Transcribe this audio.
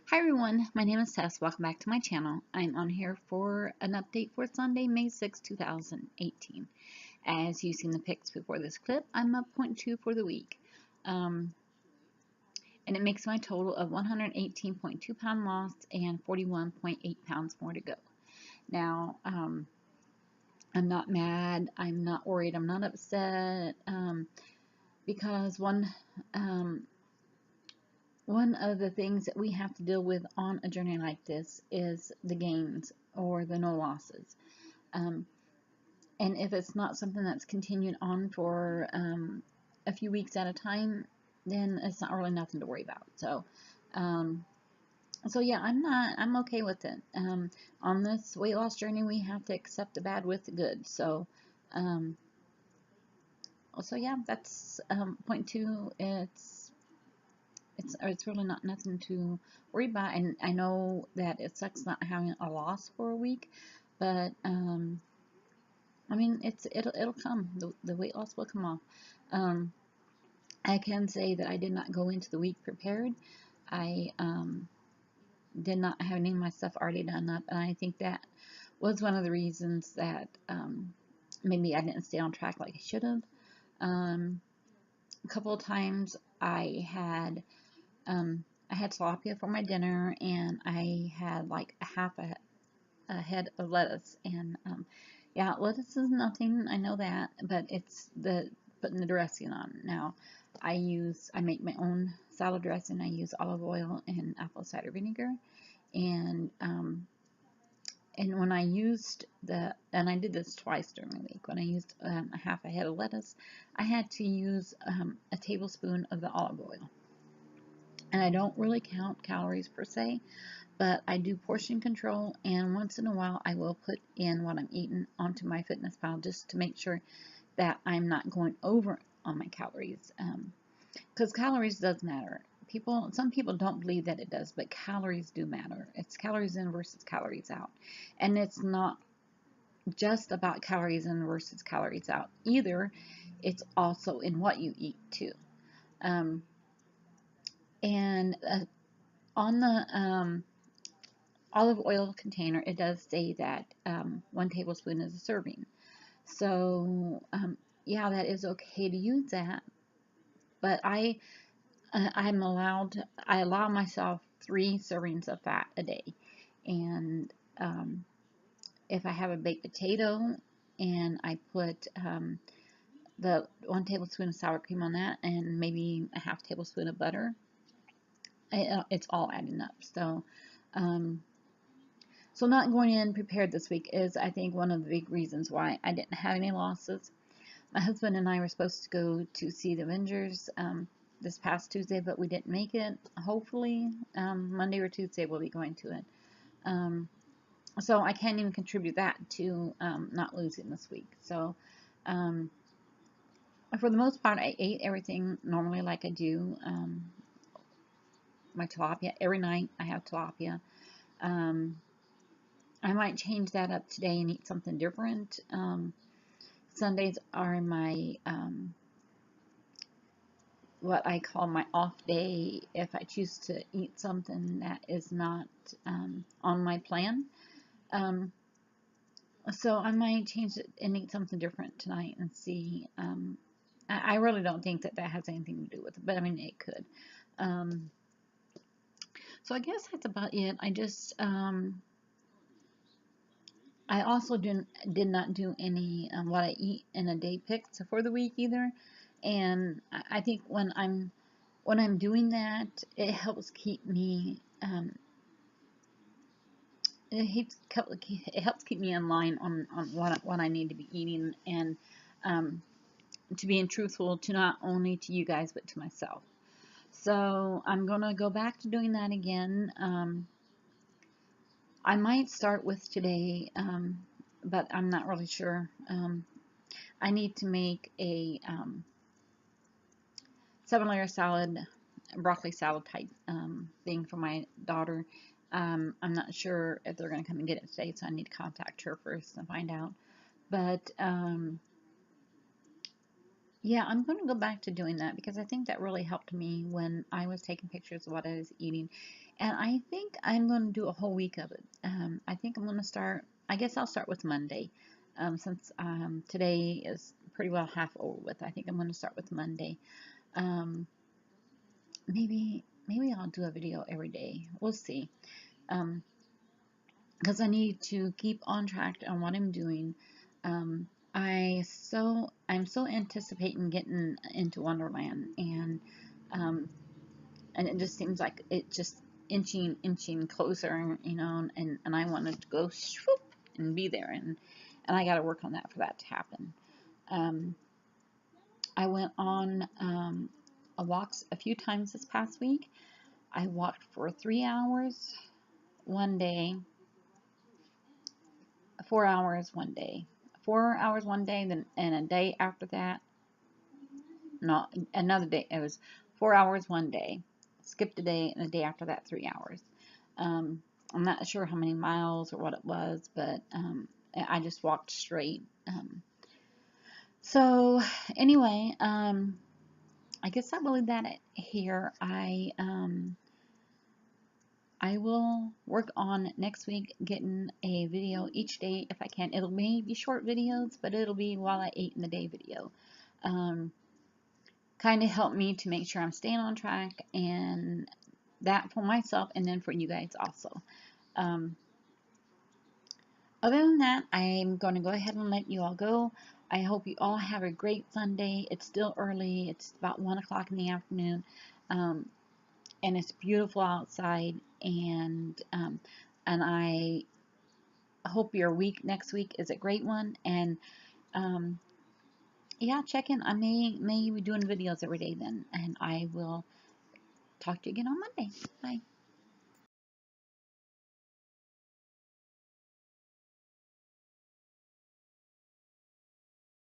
Hi everyone, my name is Tess. Welcome back to my channel. I'm on here for an update for Sunday, May 6, 2018. As you've seen the pics before this clip, I'm up 0.2 for the week. And it makes my total of 118.2 pound loss and 41.8 pounds more to go. Now, I'm not mad, I'm not worried, I'm not upset, because one of the things that we have to deal with on a journey like this is the gains or the no losses. Um, and if it's not something that's continued on for a few weeks at a time, then it's not really nothing to worry about. Um, so yeah, I'm okay with it. On this weight loss journey, we have to accept the bad with the good. Um, so yeah, that's point two. It's really not nothing to worry about. And I know that it sucks not having a loss for a week, but I mean it'll come. The weight loss will come off. Um, I can say that I did not go into the week prepared. I did not have any of my stuff already done up, and I think that was one of the reasons that maybe I didn't stay on track like I should have. A couple of times I had tilapia for my dinner, and I had like a head of lettuce. And yeah, lettuce is nothing, I know that, but it's the putting the dressing on. Now, I make my own salad dressing. I use olive oil and apple cider vinegar, and when I used and I did this twice during the week, when I used a half a head of lettuce, I had to use a tablespoon of the olive oil. And I don't really count calories per se, but I do portion control, and once in a while I will put in what I'm eating onto my MyFitnessPal just to make sure that I'm not going over on my calories, because calories does matter. Some people don't believe that it does, but calories do matter. It's calories in versus calories out, and it's not just about calories in versus calories out either. It's also in what you eat too. Um, and on the olive oil container, it does say that 1 tablespoon is a serving. So yeah, that is okay to use that, but I allow myself 3 servings of fat a day. And if I have a baked potato and I put the 1 tablespoon of sour cream on that and maybe a half tablespoon of butter, it's all adding up. Um, So not going in prepared this week is, I think, one of the big reasons why I didn't have any losses. My husband and I were supposed to go to see the Avengers this past Tuesday, but we didn't make it. Hopefully, Monday or Tuesday we'll be going to it. Um, so I can't even contribute that to not losing this week. So um, for the most part, I ate everything normally like I do. My tilapia, every night I have tilapia. Um, I might change that up today and eat something different. Sundays are my what I call my off day if I choose to eat something that is not on my plan. Um, so I might change it and eat something different tonight and see. I really don't think that that has anything to do with it, but I mean it could. Um, so I guess that's about it. I also did not do any what I eat in a day picks for the week either, and I think when I'm doing that, it helps keep me it helps keep me in line on what I need to be eating, and um, to being truthful to not only to you guys but to myself. So I'm gonna go back to doing that again. I might start with today, but I'm not really sure. I need to make a 7-layer salad, broccoli salad type thing for my daughter. I'm not sure if they're going to come and get it today, so I need to contact her first and find out. But Yeah, I'm going to go back to doing that because I think that really helped me when I was taking pictures of what I was eating. And I think I'm going to do a whole week of it. I think I'm going to start, I guess I'll start with Monday. Since today is pretty well half over with, I think I'm going to start with Monday. Um, maybe I'll do a video every day. We'll see. Um, because I need to keep on track on what I'm doing. Um, I'm so anticipating getting into Wonderland, um, and it just seems like it just inching closer, you know, and I wanted to go swoop and be there, and I got to work on that for that to happen. Um, I went on a walks a few times this past week. I walked for 3 hours one day, 4 hours one day, 4 hours one day, then and a day after that, no, another day. It was 4 hours one day, skipped a day, and the day after that 3 hours. Um, I'm not sure how many miles or what it was, but I just walked straight. So anyway, I guess I will leave that here. I will work on next week getting a video each day if I can. It'll may be short videos, but it'll be while I ate in the day video. Um, kind of help me to make sure I'm staying on track, and that for myself and then for you guys also. Um, Other than that, I'm going to go ahead and let you all go. I hope you all have a great Sunday. It's still early. It's about 1 o'clock in the afternoon. Um, and it's beautiful outside, and I hope your week next week is a great one. And um, yeah, check in. I may be doing videos every day then, and I will talk to you again on Monday. Bye.